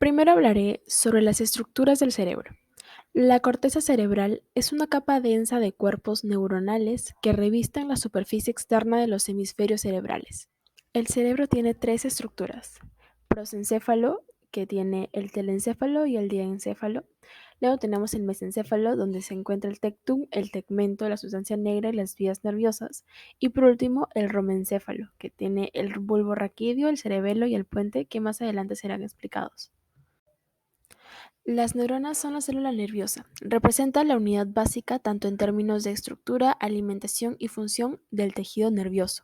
Primero hablaré sobre las estructuras del cerebro. La corteza cerebral es una capa densa de cuerpos neuronales que revisten la superficie externa de los hemisferios cerebrales. El cerebro tiene tres estructuras: prosencéfalo, que tiene el telencéfalo y el diencéfalo. Luego tenemos el mesencéfalo, donde se encuentra el tectum, el tegmento, la sustancia negra y las vías nerviosas. Y por último, el romencéfalo, que tiene el bulbo raquídeo, el cerebelo y el puente, que más adelante serán explicados. Las neuronas son la célula nerviosa. Representa la unidad básica tanto en términos de estructura, alimentación y función del tejido nervioso.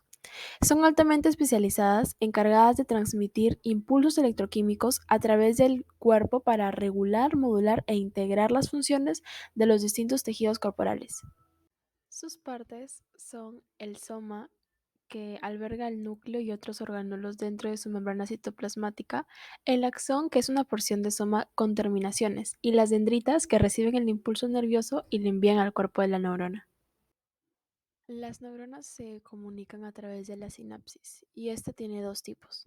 Son altamente especializadas, encargadas de transmitir impulsos electroquímicos a través del cuerpo para regular, modular e integrar las funciones de los distintos tejidos corporales. Sus partes son el soma, que alberga el núcleo y otros orgánulos dentro de su membrana citoplasmática, el axón, que es una porción de soma con terminaciones, y las dendritas, que reciben el impulso nervioso y le envían al cuerpo de la neurona. Las neuronas se comunican a través de la sinapsis, y esta tiene dos tipos.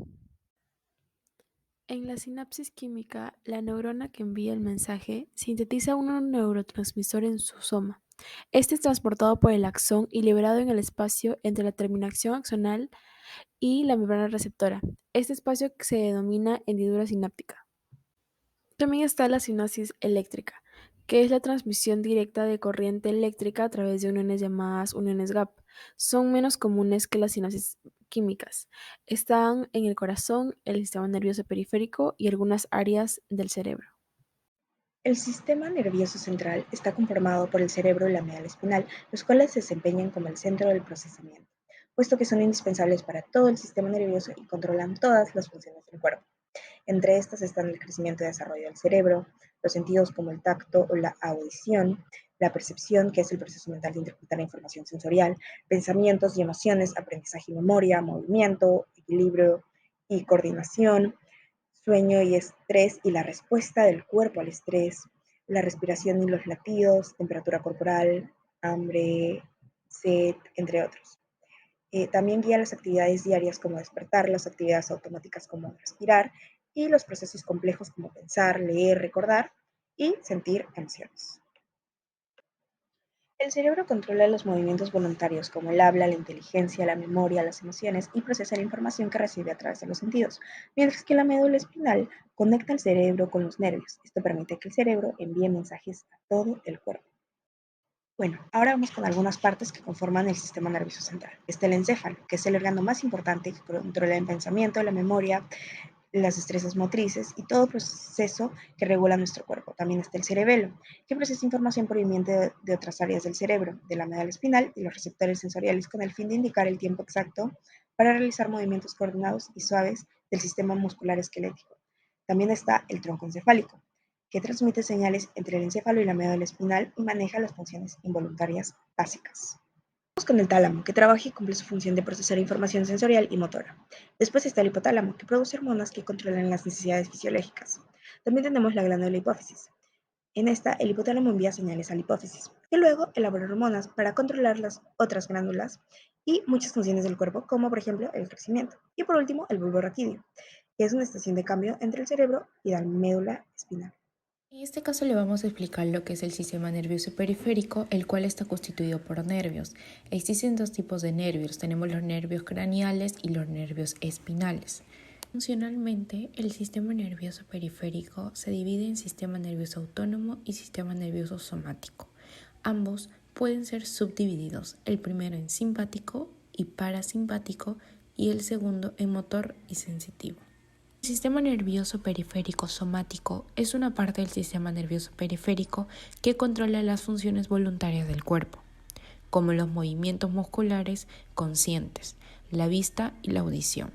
En la sinapsis química, la neurona que envía el mensaje sintetiza un neurotransmisor en su soma. Este es transportado por el axón y liberado en el espacio entre la terminación axonal y la membrana receptora. Este espacio se denomina hendidura sináptica. También está la sinapsis eléctrica, que es la transmisión directa de corriente eléctrica a través de uniones llamadas uniones gap. Son menos comunes que las sinapsis químicas. Están en el corazón, el sistema nervioso periférico y algunas áreas del cerebro. El sistema nervioso central está conformado por el cerebro y la médula espinal, los cuales se desempeñan como el centro del procesamiento, puesto que son indispensables para todo el sistema nervioso y controlan todas las funciones del cuerpo. Entre estas están el crecimiento y desarrollo del cerebro, los sentidos como el tacto o la audición, la percepción, que es el proceso mental de interpretar la información sensorial, pensamientos y emociones, aprendizaje y memoria, movimiento, equilibrio y coordinación, sueño y estrés y la respuesta del cuerpo al estrés, la respiración y los latidos, temperatura corporal, hambre, sed, entre otros. También guía las actividades diarias como despertar, las actividades automáticas como respirar y los procesos complejos como pensar, leer, recordar y sentir emociones. El cerebro controla los movimientos voluntarios como el habla, la inteligencia, la memoria, las emociones y procesa la información que recibe a través de los sentidos, mientras que la médula espinal conecta el cerebro con los nervios. Esto permite que el cerebro envíe mensajes a todo el cuerpo. Bueno, ahora vamos con algunas partes que conforman el sistema nervioso central. Está el encéfalo, que es el órgano más importante que controla el pensamiento, la memoria, las destrezas motrices y todo proceso que regula nuestro cuerpo. También está el cerebelo, que procesa información proveniente de otras áreas del cerebro, de la médula espinal y los receptores sensoriales con el fin de indicar el tiempo exacto para realizar movimientos coordinados y suaves del sistema muscular esquelético. También está el tronco encefálico, que transmite señales entre el encéfalo y la médula espinal y maneja las funciones involuntarias básicas. Vamos con el tálamo, que trabaja y cumple su función de procesar información sensorial y motora. Después está el hipotálamo, que produce hormonas que controlan las necesidades fisiológicas. También tenemos la glándula hipófisis. En esta, el hipotálamo envía señales a la hipófisis, que luego elabora hormonas para controlar las otras glándulas y muchas funciones del cuerpo, como por ejemplo el crecimiento. Y por último, el bulbo raquídeo, que es una estación de cambio entre el cerebro y la médula espinal. En este caso le vamos a explicar lo que es el sistema nervioso periférico, el cual está constituido por nervios. Existen dos tipos de nervios, tenemos los nervios craneales y los nervios espinales. Funcionalmente, el sistema nervioso periférico se divide en sistema nervioso autónomo y sistema nervioso somático. Ambos pueden ser subdivididos, el primero en simpático y parasimpático y el segundo en motor y sensitivo. El sistema nervioso periférico somático es una parte del sistema nervioso periférico que controla las funciones voluntarias del cuerpo, como los movimientos musculares conscientes, la vista y la audición.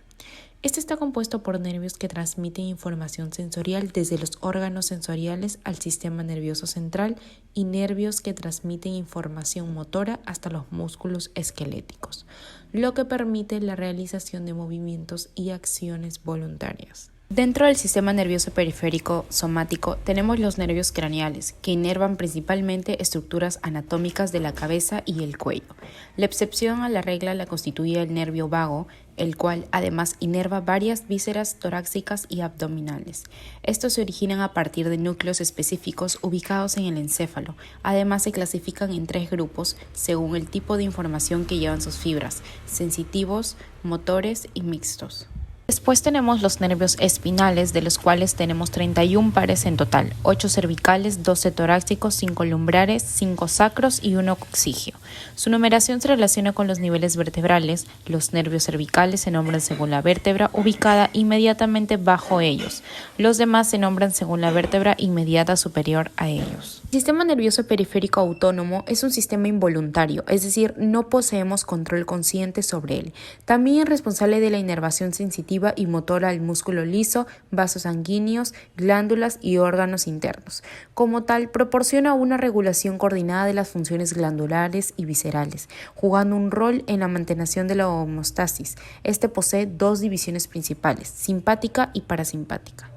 Este está compuesto por nervios que transmiten información sensorial desde los órganos sensoriales al sistema nervioso central y nervios que transmiten información motora hasta los músculos esqueléticos, lo que permite la realización de movimientos y acciones voluntarias. Dentro del sistema nervioso periférico somático tenemos los nervios craneales, que inervan principalmente estructuras anatómicas de la cabeza y el cuello. La excepción a la regla la constituye el nervio vago, el cual además inerva varias vísceras torácicas y abdominales. Estos se originan a partir de núcleos específicos ubicados en el encéfalo. Además se clasifican en 3 grupos según el tipo de información que llevan sus fibras: sensitivos, motores y mixtos. Después tenemos los nervios espinales, de los cuales tenemos 31 pares en total: 8 cervicales, 12 torácicos, 5 lumbrares, 5 sacros y 1 coxígeo. Su numeración se relaciona con los niveles vertebrales. Los nervios cervicales se nombran según la vértebra ubicada inmediatamente bajo ellos. Los demás se nombran según la vértebra inmediata superior a ellos. El sistema nervioso periférico autónomo es un sistema involuntario, es decir, no poseemos control consciente sobre él. También es responsable de la inervación sensitiva y motora al músculo liso, vasos sanguíneos, glándulas y órganos internos. Como tal, proporciona una regulación coordinada de las funciones glandulares y viscerales, jugando un rol en la mantención de la homeostasis. Este posee 2 divisiones principales: simpática y parasimpática.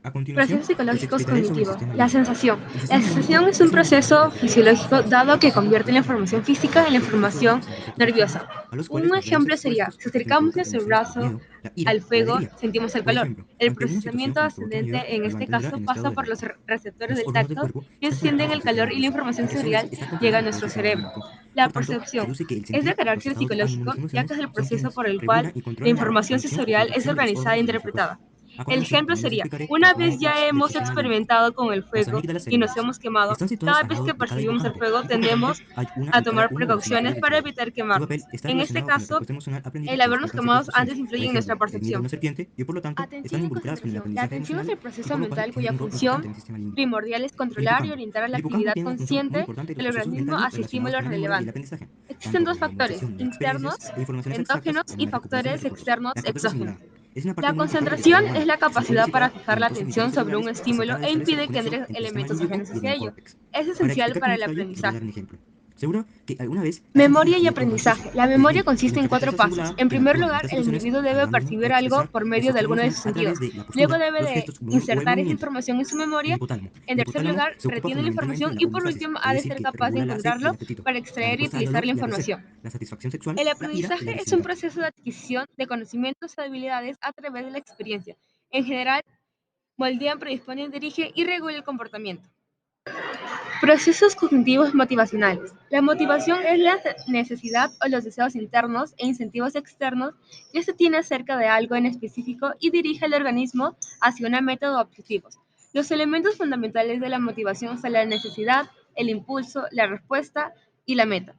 A continuación, Procesos les psicológicos explicaré sobre el cognitivos. sistema La límbico. sensación. El La sistema límbico sensación es un es una proceso combinación de fisiológico neurotransmisores, dado que convierte la hormonas y información químicos física en la que información controlan el centro nerviosa. psicosensorial, a los cuales Un nos vemos ejemplo sería, expuestos si a través de acercamos diferentes nuestro emociones como el brazo miedo, la ira al o la fuego, alegría. sentimos el Por calor. ejemplo, El ante una situación procesamiento que nos provoca mayor, ascendente, en nos este mantendrá caso, en estado pasa de por los alerta. receptores Los del órganos del tacto cuerpo y están ascienden conectados al el sistema calor y la nervioso, información y la reacción a sensorial este está llega a coordinada por el nuestro sistema cerebro. límbico. La Por tanto, se percepción deduce que el es de sentir, los carácter estados de ánimo y las psicológico, ya que emociones es el son proceso quienes por el cual regulan y la controlan la información conexión y sensorial es contracción de los organizada e órganos del nuestro cuerpo. interpretada. A El continuación, ejemplo también les sería, explicaré una los vez ya beneficios del hemos sistema límbico. experimentado con el Las fuego amígdalas y nos cerebrales hemos quemado, están situadas cada al vez lado que de cada percibimos el hipocampo fuego y por lo tanto tendemos hay una a en cada tomar uno de los precauciones hemisferios del para cerebro. evitar Su papel quemarnos. está En este relacionado con la caso, respuesta emocional aprendida el y las habernos consecuencias quemado percepciones. antes Por influye en ejemplo, nuestra el miedo a percepción. una serpiente y por lo tanto están Atención y involucradas con el concentración. La aprendizaje atención es emocional el y proceso por lo cual mental tienen cuya un rol importante en función el sistema límbico. primordial es El controlar y hipocampo. orientar a la El hipocampo actividad tiene una función muy consciente importante en los del procesos organismo mentales hacia relacionados con estímulos la memoria y el relevantes. aprendizaje, Existen tanto dos para la factores, memorización de internos, experiencias e informaciones exactas endógenos como y en la recuperación de factores recuerdos. externos, La corteza exógenos. cingulada es una parte La muy importante del cerebro concentración es humano. la Su rol capacidad está para situada fijar en la los dos atención hemisferios sobre un cerebrales y se estímulo encarga de e establecer la impide que conexión entren entre el sistema elementos límbico ajenos y el hacia ello. neocórtex. Es Para esencial explicar con para el más detalle, les voy a dar aprendizaje. un ejemplo. Seguro que alguna vez has Memoria y intentado tomar curso. aprendizaje. La Pues memoria bien, consiste en durante tu 4 corteza pasos. cingulada En primer interactúan en lugar, estas el situaciones individuo debe ayudándome a percibir algo expresar por el medio de sistema alguno de emocional sus a través sentidos. de la Luego postura, debe los de gestos o el insertar esa movimiento. información en su El memoria. hipotálamo. En El tercer hipotálamo lugar, se ocupa retiene la fundamentalmente de información la y por homeostasis, último es ha de decir, ser que capaz de regula la sed y el encontrarlo apetito, para la extraer y respuesta al utilizar dolor la y al placer, información. la satisfacción sexual, El la ira y la aprendizaje es un agresividad. proceso de adquisición de conocimientos y habilidades a través de la experiencia. En general, moldean, predisponen, dirigen y regulan el comportamiento. Procesos cognitivos motivacionales. La motivación es la necesidad o los deseos internos e incentivos externos que se tiene acerca de algo en específico y dirige al organismo hacia una meta o objetivos. Los elementos fundamentales de la motivación son la necesidad, el impulso, la respuesta y la meta.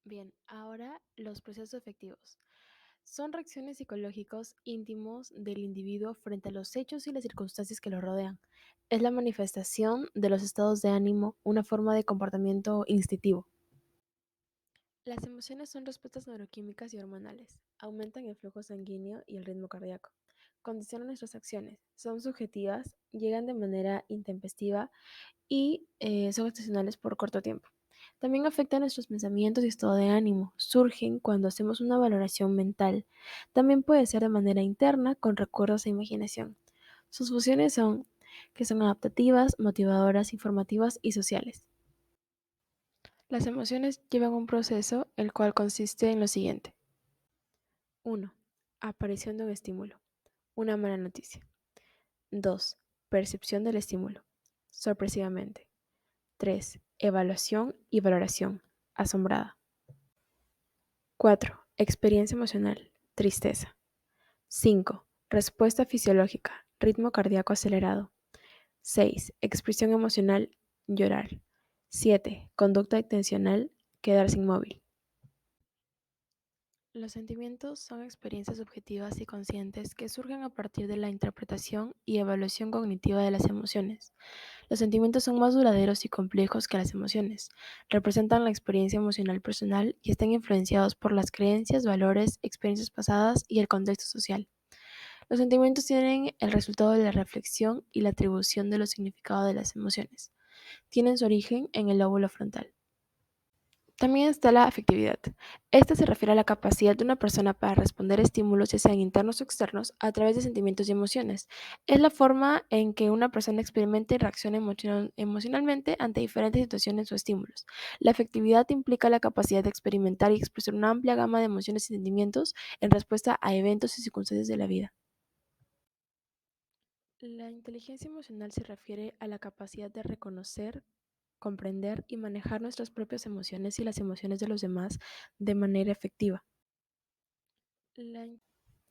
Bien, ahora los procesos efectivos. Son reacciones psicológicos íntimos del individuo frente a los hechos y las circunstancias que lo rodean. Es la manifestación de los estados de ánimo, una forma de comportamiento instintivo. Las emociones son respuestas neuroquímicas y hormonales. Aumentan el flujo sanguíneo y el ritmo cardíaco. Condicionan nuestras acciones. Son subjetivas, llegan de manera intempestiva y son estacionales por corto tiempo. También afectan nuestros pensamientos y estado de ánimo. Surgen cuando hacemos una valoración mental. También puede ser de manera interna, con recuerdos e imaginación. Sus funciones son que son adaptativas, motivadoras, informativas y sociales. Las emociones llevan un proceso el cual consiste en lo siguiente. 1. Aparición de un estímulo. Una mala noticia. 2. Percepción del estímulo. Sorpresivamente. 3. Evaluación y valoración. Asombrada. 4. Experiencia emocional. Tristeza. 5. Respuesta fisiológica. Ritmo cardíaco acelerado. 6. Expresión emocional. Llorar. 7. Conducta intencional. Quedarse inmóvil. Los sentimientos son experiencias subjetivas y conscientes que surgen a partir de la interpretación y evaluación cognitiva de las emociones. Los sentimientos son más duraderos y complejos que las emociones. Representan la experiencia emocional personal y están influenciados por las creencias, valores, experiencias pasadas y el contexto social. Los sentimientos tienen el resultado de la reflexión y la atribución de los significados de las emociones. Tienen su origen en el lóbulo frontal. También está la afectividad. Esta se refiere a la capacidad de una persona para responder a estímulos, ya sean internos o externos, a través de sentimientos y emociones. Es la forma en que una persona experimenta y reacciona emocionalmente ante diferentes situaciones o estímulos. La afectividad implica la capacidad de experimentar y expresar una amplia gama de emociones y sentimientos en respuesta a eventos y circunstancias de la vida. La inteligencia emocional se refiere a la capacidad de reconocer, comprender y manejar nuestras propias emociones y las emociones de los demás de manera efectiva.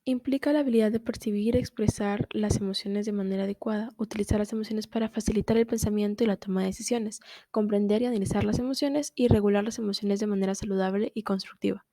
Implica la habilidad de percibir y expresar las emociones de manera adecuada, utilizar las emociones para facilitar el pensamiento y la toma de decisiones, comprender y analizar las emociones y regular las emociones de manera saludable y constructiva.